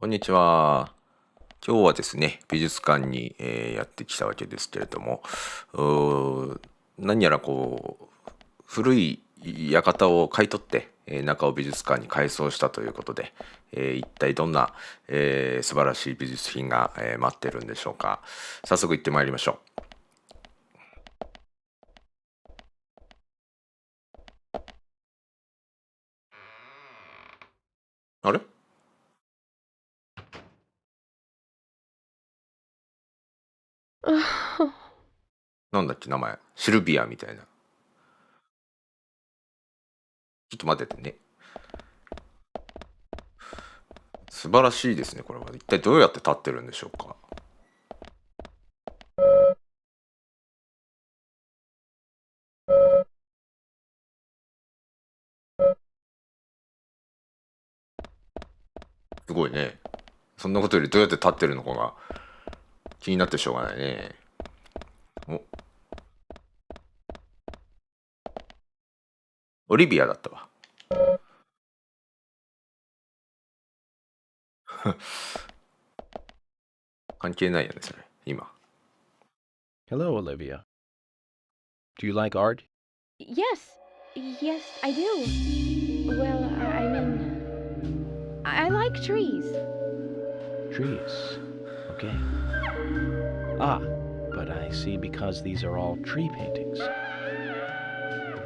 こんにちは。今日はですね、美術館に、やってきたわけですけれども、何やら古い館を買い取って、中を美術館に改装したということで、一体どんな、素晴らしい美術品が、待ってるんでしょうか。早速行ってまいりましょう。あれなんだっけ名前。シルビアみたいな。ちょっと待っててね。素晴らしいですね、これは。一体どうやって立ってるんでしょうか。すごいね。そんなことよりどうやって立ってるのかが気になってしょうがないね。お、オリビアだったわ。関係ないよね、それ。今。Hello, Olivia. Do you like art? Yes, yes, I do. Well, I mean, I like trees. Trees. Okay. Ah, but I see because these are all tree paintings.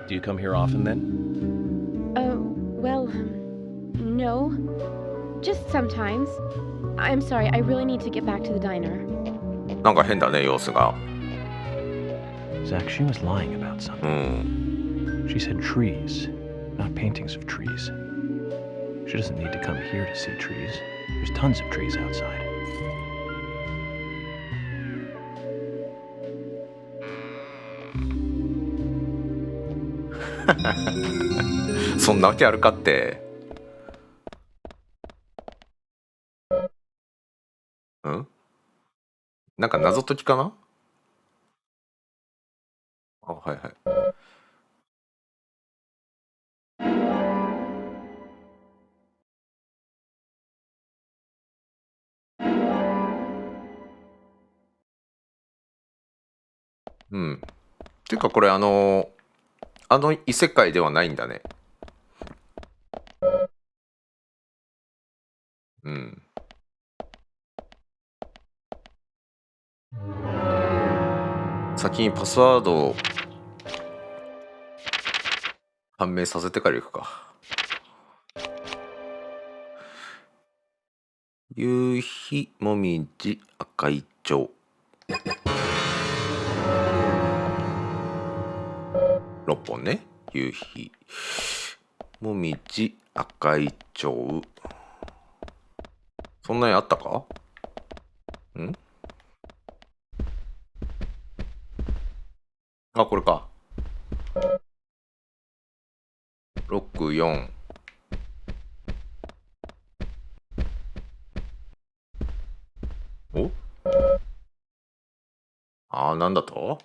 Do you come here often then? Well, no. Just sometimes. I'm sorry, I really need to get back to the diner. なんか変だね、様子が。Zach, she was lying about う something. ん。She said trees, not paintings of trees. She doesn't need to come here to see trees. There's tons of trees outside. そんなわけあるかって。うんなんか謎解きかなあ、はいはい。うん。ていうかこれあの異世界ではないんだね。うん。先にパスワードを判明させてから行くか。夕日もみじ赤い蝶。6本ね。夕日もみじ赤い蝶。そんなにあったかんあ、これか。64。おなんだと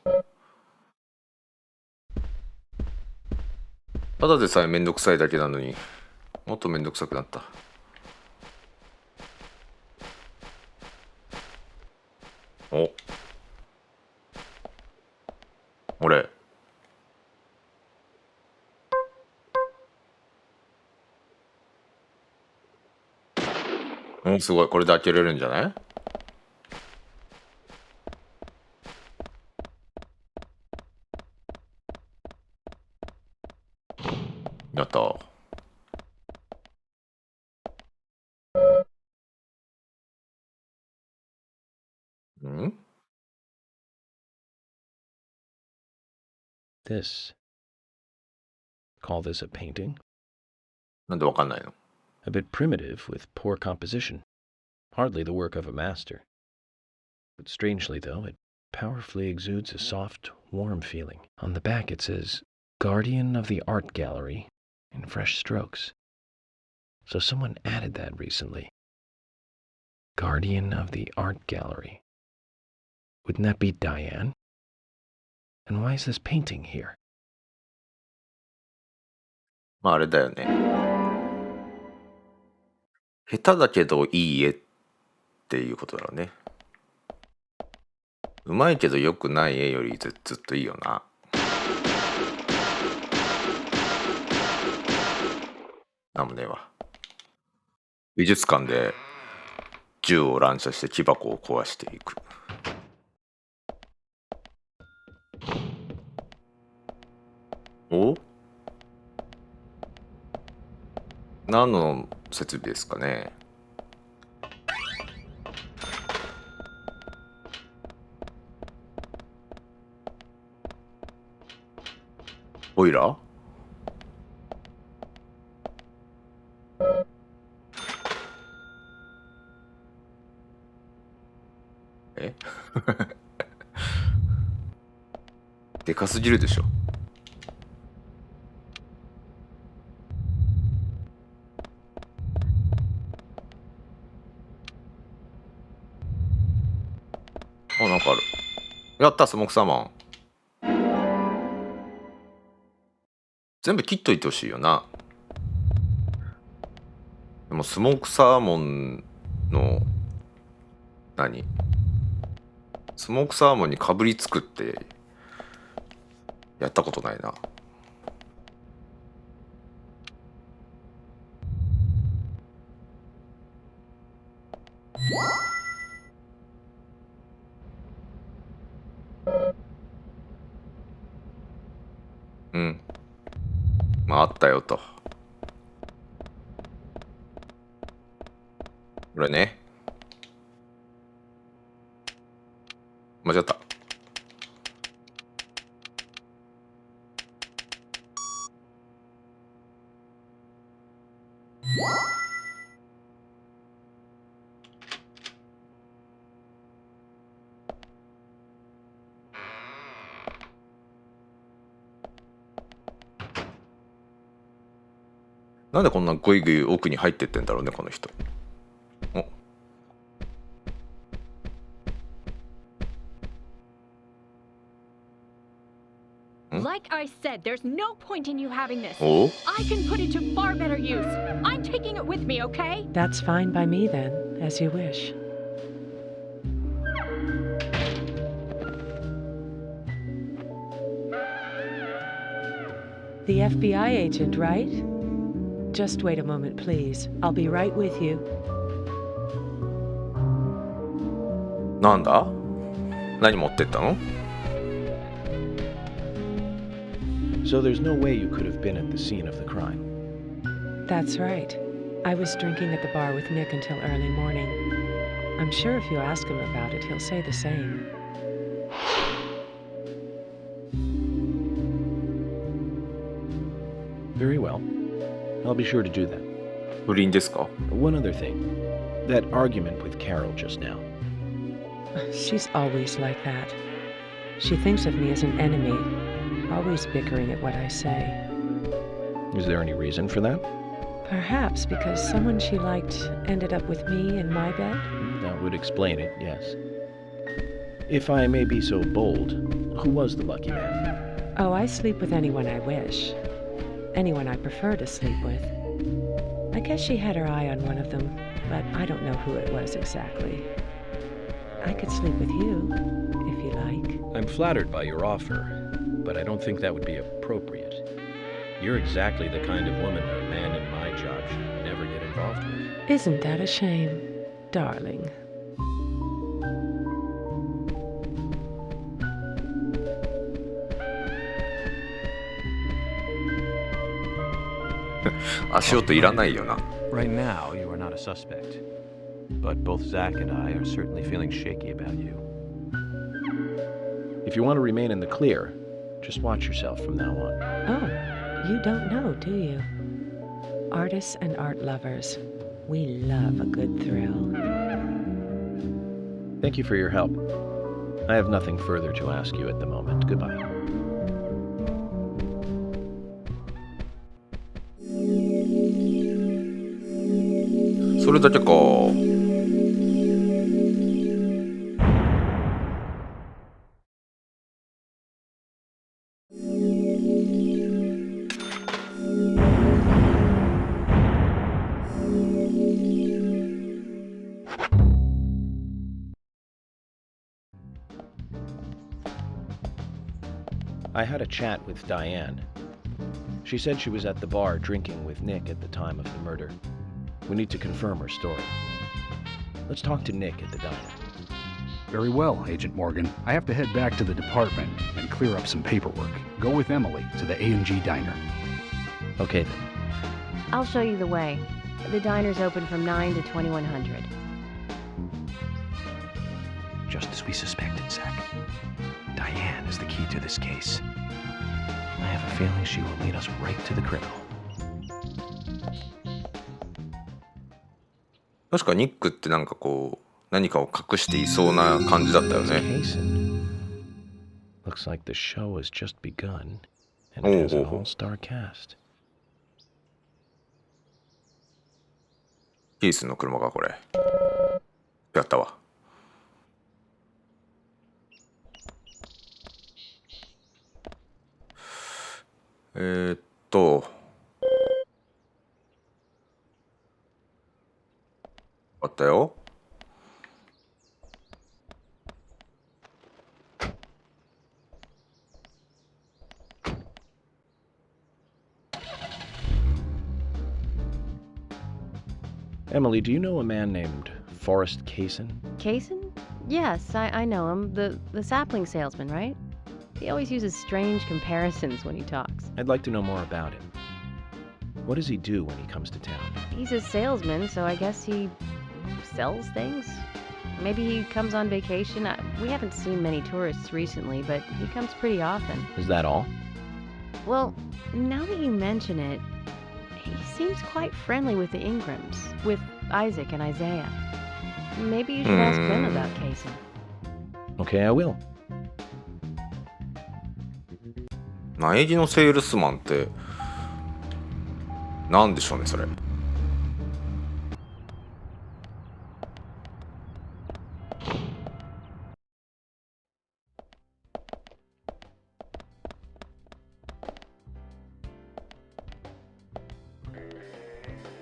ただでさえめんどくさいだけなのにもっとめんどくさくなった。お俺すごい。これで開けれるんじゃない？やった。ん This. Call this a painting? なんでわかんないの？ A bit primitive with poor composition. Hardly the work of a master. But strangely, though, it powerfully exudes a soft, warm feeling. On the back it says, Guardian of the Art Gallery, in fresh strokes. So someone added that recently. Guardian of the Art Gallery. Wouldn't that be Diane? And why is this painting here? まああれだよね。下手だけどいい絵っていうことだろうね。うまいけど良くない絵よりずっといいよな。なんもねえわ。美術館で銃を乱射して木箱を壊していく。お？何の設備ですかね。ボイラー？えでかすぎるでしょ。あ、なんかある。やった、スモークサーモン。全部切っといてほしいよな。でもスモークサーモンのスモークサーモンにかぶりつくってやったことないな。うん。まああったよと。これね。間違った。なんでこんなグイグイ奥に入ってってんだろうね、この人。お、Like I said, there's no point in you having this. お？ I can put it to far better use. I'm taking it with me, okay? That's fine by me then, as you wish. The FBI agent, right? Just wait a moment, please. I'll be right with you. なんだ？何持ってったの？ So there's no way you could have been at the scene of the crime. That's right. I was drinking at the bar with Nick until early morning. I'm sure if you ask him about it, he'll say the same. Very well. I'll be sure to do that. 不倫ですか？ One other thing. That argument with Carol just now. She's always like that. She thinks of me as an enemy, always bickering at what I say. Is there any reason for that? Perhaps because someone she liked ended up with me in my bed? That would explain it, yes. If I may be so bold, who was the lucky man? Oh, I sleep with anyone I wish. Anyone I prefer to sleep with. I guess she had her eye on one of them, but I don't know who it was exactly. I could sleep with you, if you like. I'm flattered by your offer, but I don't think that would be appropriate. You're exactly the kind of woman a man in my job should never get involved with. Isn't that a shame, darling? 足音いらないよな。 Right now, you are not a suspect. But both Zach and I are certainly feeling shaky about you. If you want to remain in the clear, just watch yourself from now on. Oh, you don't know, do you? Artists and art lovers, we love a good thrill. Thank you for your help. I have nothing further to ask you at the moment. Goodbye. それだけか。I had a chat with Diane. She said she was at the bar drinking with Nick at the time of the murder. We need to confirm her story. Let's talk to Nick at the diner. Very well, Agent Morgan. I have to head back to the department and clear up some paperwork. Go with Emily to the A&G diner. Okay then. I'll show you the way. The diner's open from 9 to 2100. Just as we suspected, Zach. Diane is the key to this case. I have a feeling she will lead us right to the criminal. 確かニックってなんかこう何かを隠していそうな感じだったよね。 Looks like the show has just begun, and it has an all-star cast. キースの車かこれ。やったわ。あったよ。Emily, do you know a man named Forrest Kaysen? Kaysen? Yes, I know him. The sapling salesman, right? He always uses strange comparisons when he talks. I'd like to know more about him. What does he do when he comes to town? He's a salesman, so I guess he sells things? Maybe he comes on vacation. We haven't seen many tourists recently, but he comes pretty often. Is that all? Well, now that you mention it, he seems quite friendly with the Ingrams, with Isaac and Isaiah. Maybe you should ask them about Kaysen. Okay, I will. 苗木のセールスマンってなんでしょうねそれ。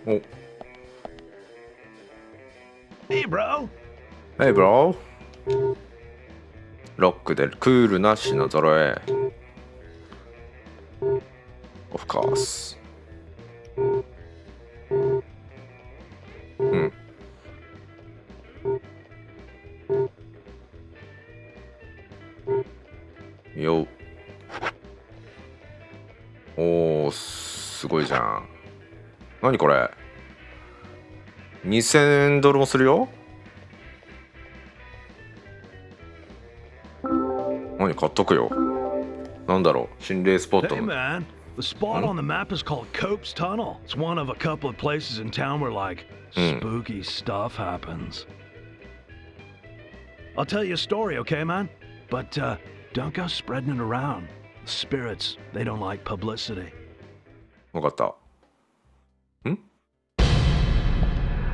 お。Hey, bro. Hey, bro. ロックでクールな品揃え。Of course. うん。よ。おー、すごいじゃん。何これ2000ドルもするよ。何買っとくよ。なんだろう心霊スポット Hey の。 man, the spot on the map is called Cope's Tunnel. It's one of a couple of places in town where like spooky stuff happens. I'll tell you a story, okay, man? But don't go spreading it around. The spirits, they don't like publicity. 分かった。ん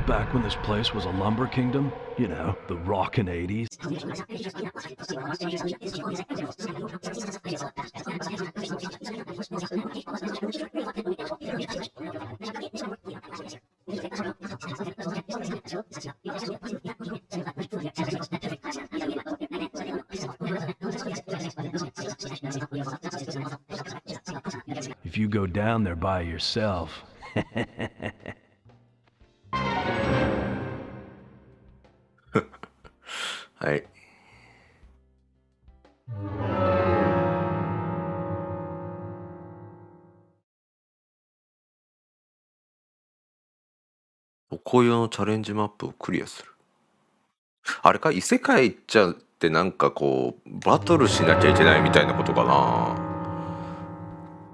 Back when this place was a lumber kingdom, you know, the rockin' 80s. If you go down there by yourself. はい。おこよのチャレンジマップをクリアする。あれか異世界行っちゃうってなんかこうバトルしなきゃいけないみたいなことかな。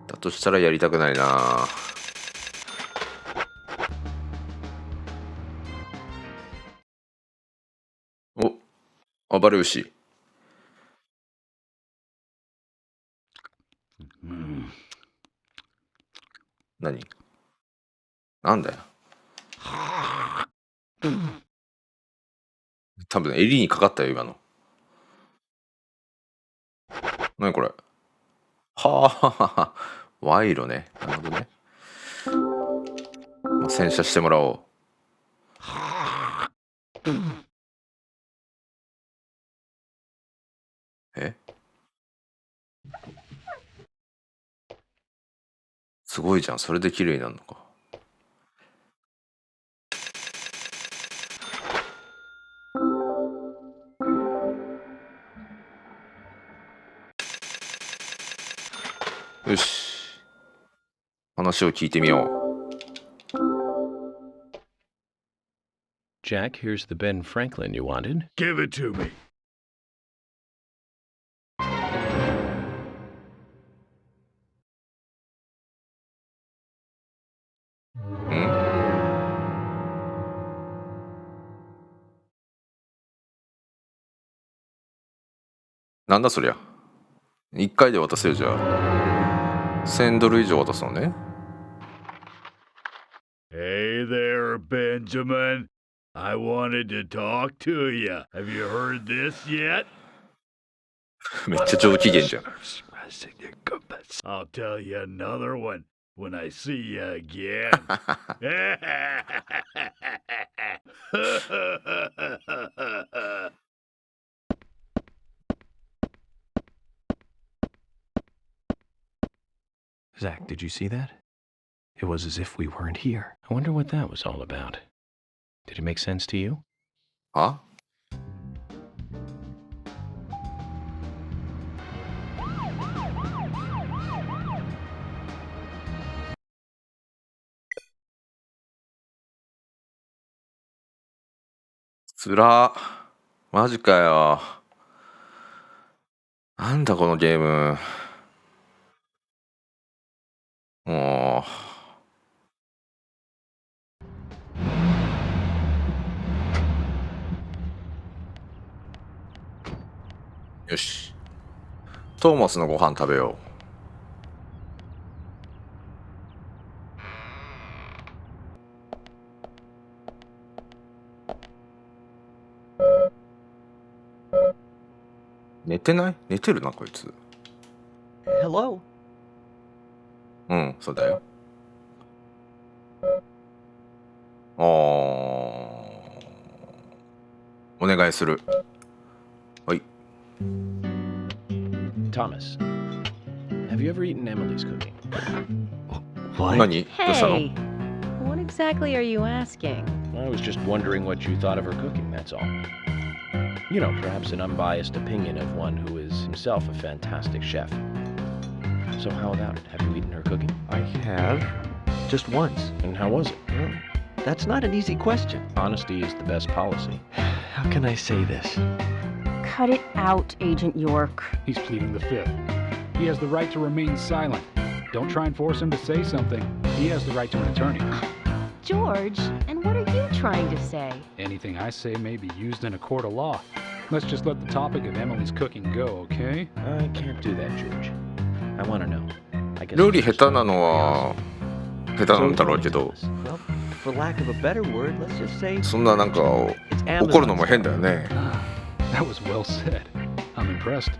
だとしたらやりたくないな。お、暴れ牛。何？なんだよ。多分襟にかかったよ今の。何これ？はあ、賄賂ね。なるほどね。まあ、洗車してもらおう。え？すごいじゃん。それで綺麗になるのか。よし。話を聞いてみよう。Jack, here's the Ben Franklin you wanted. Give it to me. なんだそりゃ。1回で渡せるじゃあ。$1000以上渡すのね。Hey there, Benjamin. I wanted to talk to you. Have you heard this yet? めっちゃ上機嫌じゃん。I'll tell you another one when I see you again. Zach, did you see that? It was as if we weren't here. I wonder what that was all about. Did it make sense to you? あつら。マジかよ。なんだこのゲーム。もう。よし。トーマスのご飯食べよう。寝てない？寝てるなこいつ。Hello? うん、そうだよ。お願いする。はい。Thomas, have you ever eaten Emily's cooking? 何？どうしたの？ Hey, what exactly are you asking? I was just wondering what you thought of her cooking, that's all. You know, perhaps an unbiased opinion of one who is himself a fantastic chef. So how about it? Have you eaten her cooking? I have. Just once. And how was it? Well, that's not an easy question. Honesty is the best policy. How can I say this? Cut it out, Agent York. He's pleading the fifth. He has the right to remain silent. Don't try and force him to say something. He has the right to an attorney. George, and what are you trying to say? Anything I say may be used in a court of law. Let's just let the topic of Emily's cooking go, okay? I can't do that, George. I want to know. I guess 料理下手なのは下手なんだろうけど、 Well, for lack of a better word, let's just say そんななんか it's 怒るのも変だよね。 That was well said. I'm impressed.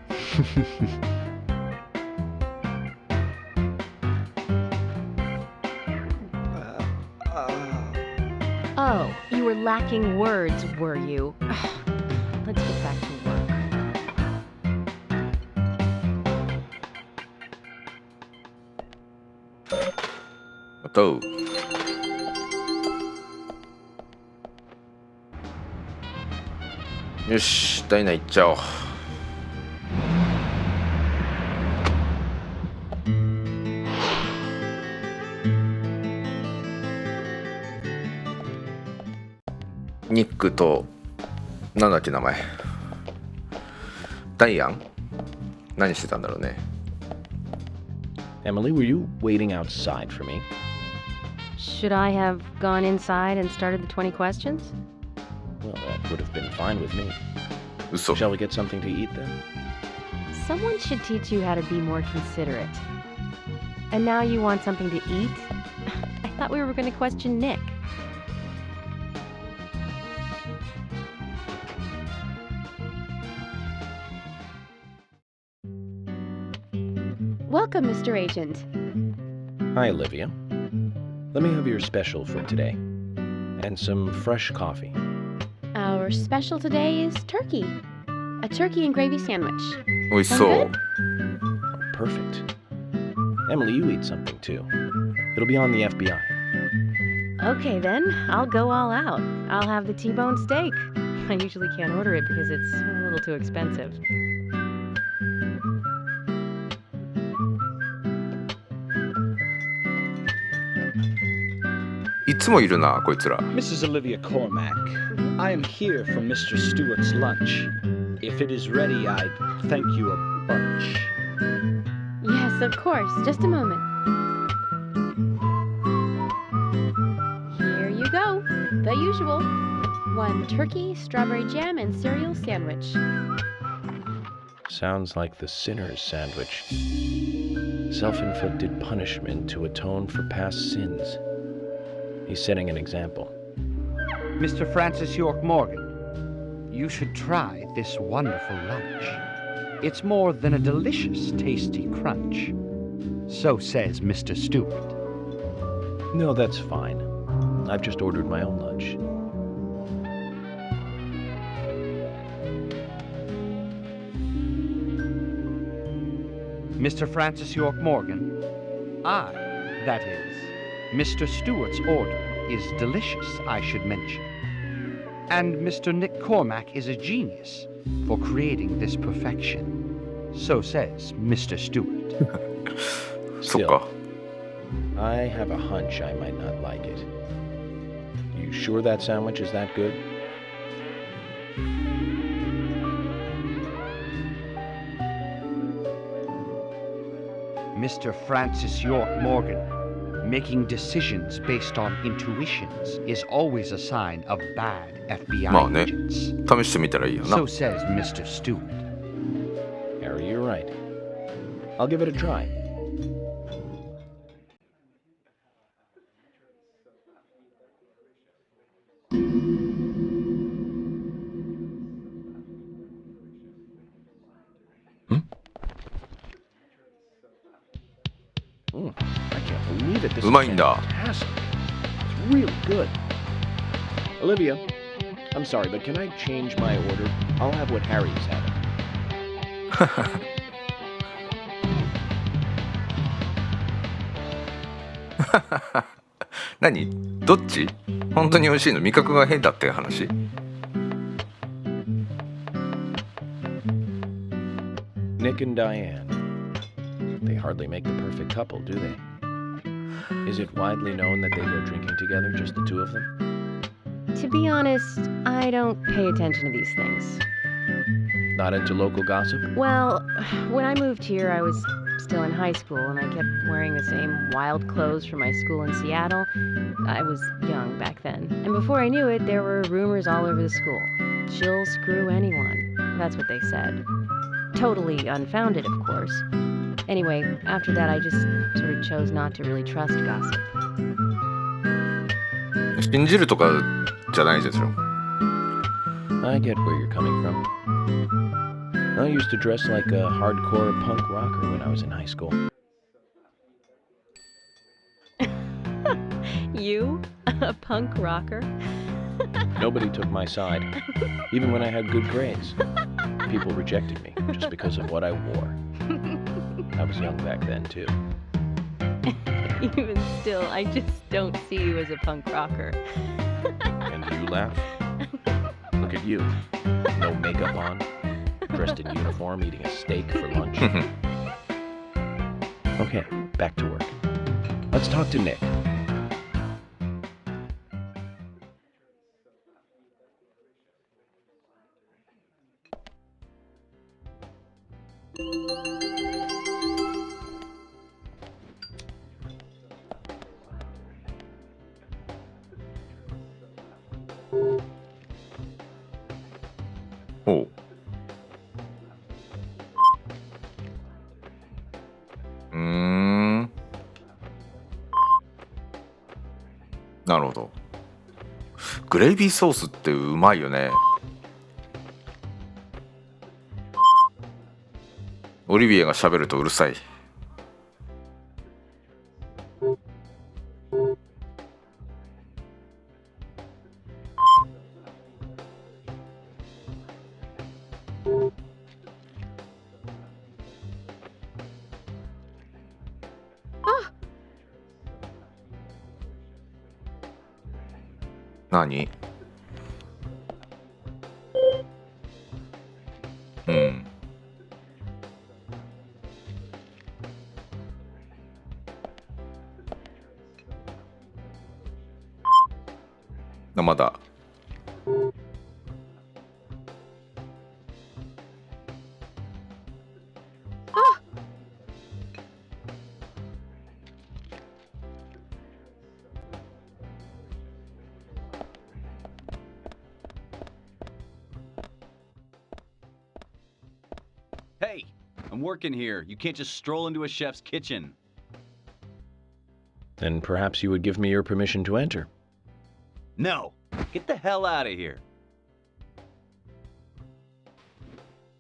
Oh, you were lacking words, were you? Let's get back to work. あとよし、ダイナ行っちゃおう。ニックとなんだっけ名前、ダイアン、何してたんだろうね。 Emily, were you waiting outside for me? Should I have gone inside and started the 20 questions? Well, that would have been fine with me. 嘘。 Shall we get something to eat then? Someone should teach you how to be more considerate. And now you want something to eat? I thought we were going to question Nick. Welcome, Mr. Agent. Hi, Olivia. Let me have your special for today. And some fresh coffee. Our special today is turkey. A turkey and gravy sandwich. 美味しそう。 Perfect. Emily, you eat something too. It'll be on the FBI. Okay, then. I'll go all out. I'll have the T-bone steak. I usually can't order it because it's a little too expensive. Mrs. Olivia Cormack, I am here for Mr. Stewart's lunch. If it is ready, I'd thank you a bunch. Yes, of course. Just a moment. Here you go. The usual. 1 turkey, strawberry jam, and cereal sandwich. Sounds like the sinner's sandwich. Self-inflicted punishment to atone for past sins. He's setting an example. Mr. Francis York Morgan, you should try this wonderful lunch. It's more than a delicious, tasty crunch. So says Mr. Stewart. No, that's fine. I've just ordered my own lunch. Mr. Francis York Morgan, I, that is, Mr. Stewart's order is delicious, I should mention. And Mr. Nick Cormack is a genius for creating this perfection. So says Mr. Stewart. Still, I have a hunch I might not like it. You sure that sandwich is that good? Mr. Francis York Morgan, making decisions based on intuitions is always a sign of bad FBI agents. 試してみたらいいよな。 So says Mr. Stewart. Harry, you're right. I'll give it a try. I can't believe it. This うまいんだ。 fantastic. It's really good. Olivia, I'm sorry, but can I change my order? I'll have what Harry's having. 何どっち本当に美味しいの味覚が変だって話 Nick and Diane. They hardly make the perfect couple, do they? Is it widely known that they go drinking together, just the two of them? To be honest, I don't pay attention to these things. Not into local gossip? Well, when I moved here, I was still in high school, and I kept wearing the same wild clothes from my school in Seattle. I was young back then. And before I knew it, there were rumors all over the school. She'll screw anyone. That's what they said. Totally unfounded, of course. Anyway, after that, I just sort of chose not to really trust gossip. 信じるとかじゃないですよ。 I get where you're coming from. I used to dress like a hardcore punk rocker when I was in high school. You? A punk rocker? Nobody took my side, even when I had good grades. People rejected me just because of what I wore. I was young back then, too. Even still, I just don't see you as a punk rocker. And you laugh? Look at you. No makeup on, dressed in uniform, eating a steak for lunch. Okay, back to work. Let's talk to Nick. Oh. なるほど。グレイビーソースってうまいよね。オリビエが喋るとうるさい。何？うん。まだ。Hey, I'm working here. You can't just stroll into a chef's kitchen. Then perhaps you would give me your permission to enter. No! Get the hell out of here!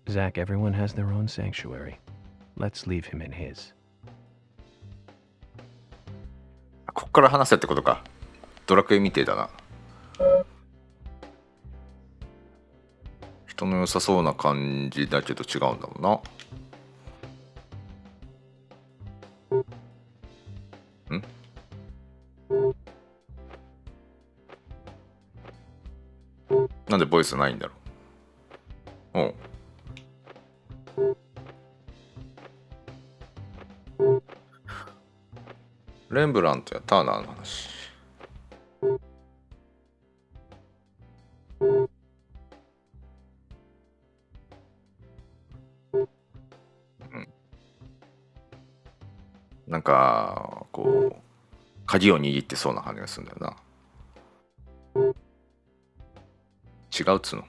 Zach, everyone has their own sanctuary. Let's leave him in his. こっから話せってことか。ドラクエみてえだな。人の良さそうな感じだけど違うんだもんな。なんでボイスないんだろう。レンブラントやターナーの話。なんかこう鍵を握ってそうな感じがするんだよな。違うっつうの。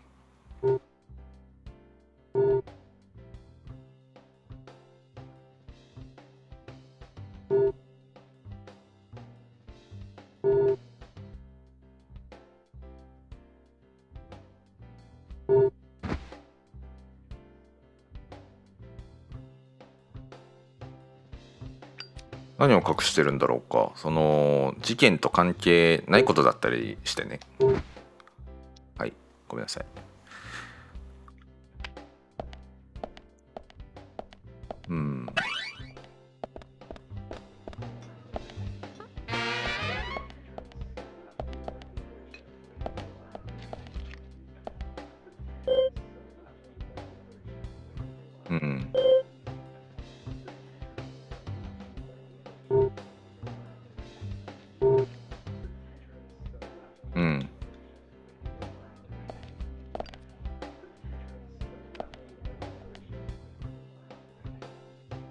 何を隠してるんだろうか。その事件と関係ないことだったりしてね。はい、ごめんなさい。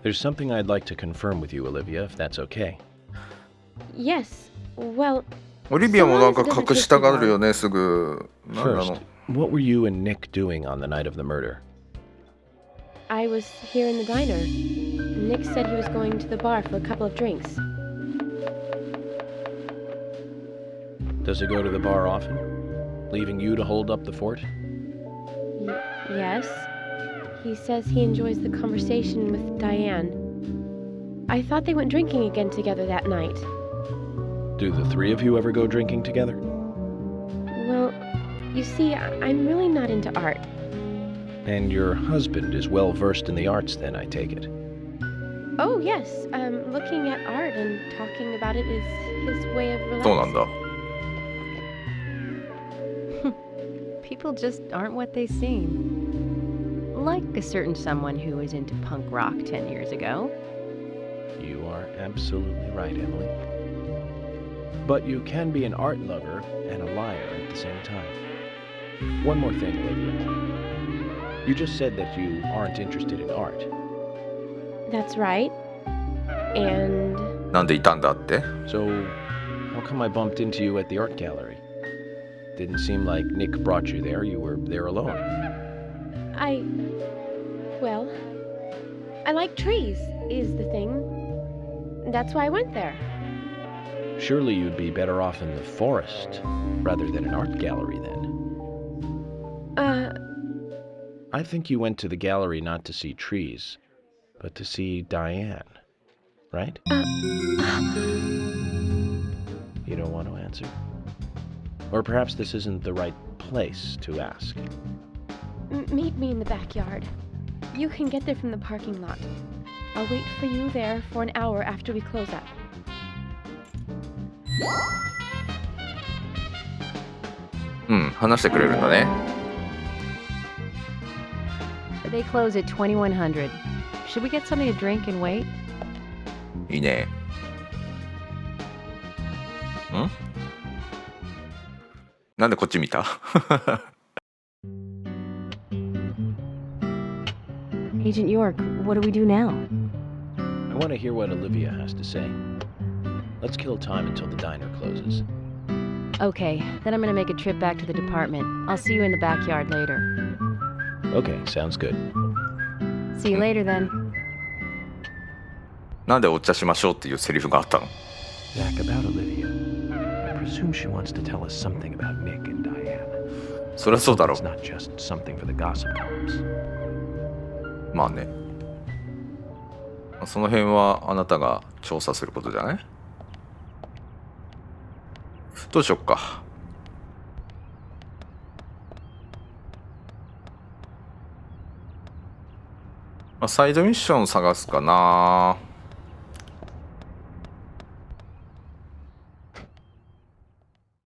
There's something I'd like to confirm with you, Olivia, if that's okay. Yes. Well, オリビアもなんか隠したがるよね、すぐ。First, what were you and Nick doing on the night of the murder? I was here in the diner. Nick said he was going to the bar for a couple of drinks. Does he go to the bar often, leaving you to hold up the fort? Yes. He says he enjoys the conversation with Diane. I thought they went drinking again together that night. Do the three of you ever go drinking together? Well, you see, I'm really not into art. And your husband is well versed in the arts then, I take it? Oh, yes. Looking at art and talking about it is his way of relaxing. そうなんだ。People just aren't what they seem. Like a certain someone who was into punk rock 10 years ago. You are absolutely right, Emily. But you can be an art lover and a liar at the same time. One more thing, Olivia. You just said that you aren't interested in art. That's right. And... なんでいたんだって？ So, how come I bumped into you at the art gallery? Didn't seem like Nick brought you there. You were there alone. Well, I like trees, is the thing. That's why I went there. Surely you'd be better off in the forest rather than an art gallery then. I think you went to the gallery not to see trees, but to see Diane, right? You don't want to answer? Or perhaps this isn't the right place to ask. Meet me in the backyard. You can get there from the parking lot. I'll wait for you there for an hour after we close up. うん、話してくれるんだね。They close at 2100. Should we get something to drink and wait? いいね。ん？なんでこっち見た？ Agent York, what do we do now? I want to hear what Olivia has to say. Let's kill time until the diner closes. Okay, then I'm gonna make a trip back to the department. I'll see you in the backyard later. Okay, sounds good. See you later then. なんでお茶しましょうっていうセリフがあったの？ Zach, about Olivia. I presume she wants to tell us something about Nick and Diane. そりゃそうだろ It's not just something for the gossip columns. う。まあね。その辺はあなたが調査することじゃない？どうしよっか。まあ、サイドミッション探すかな。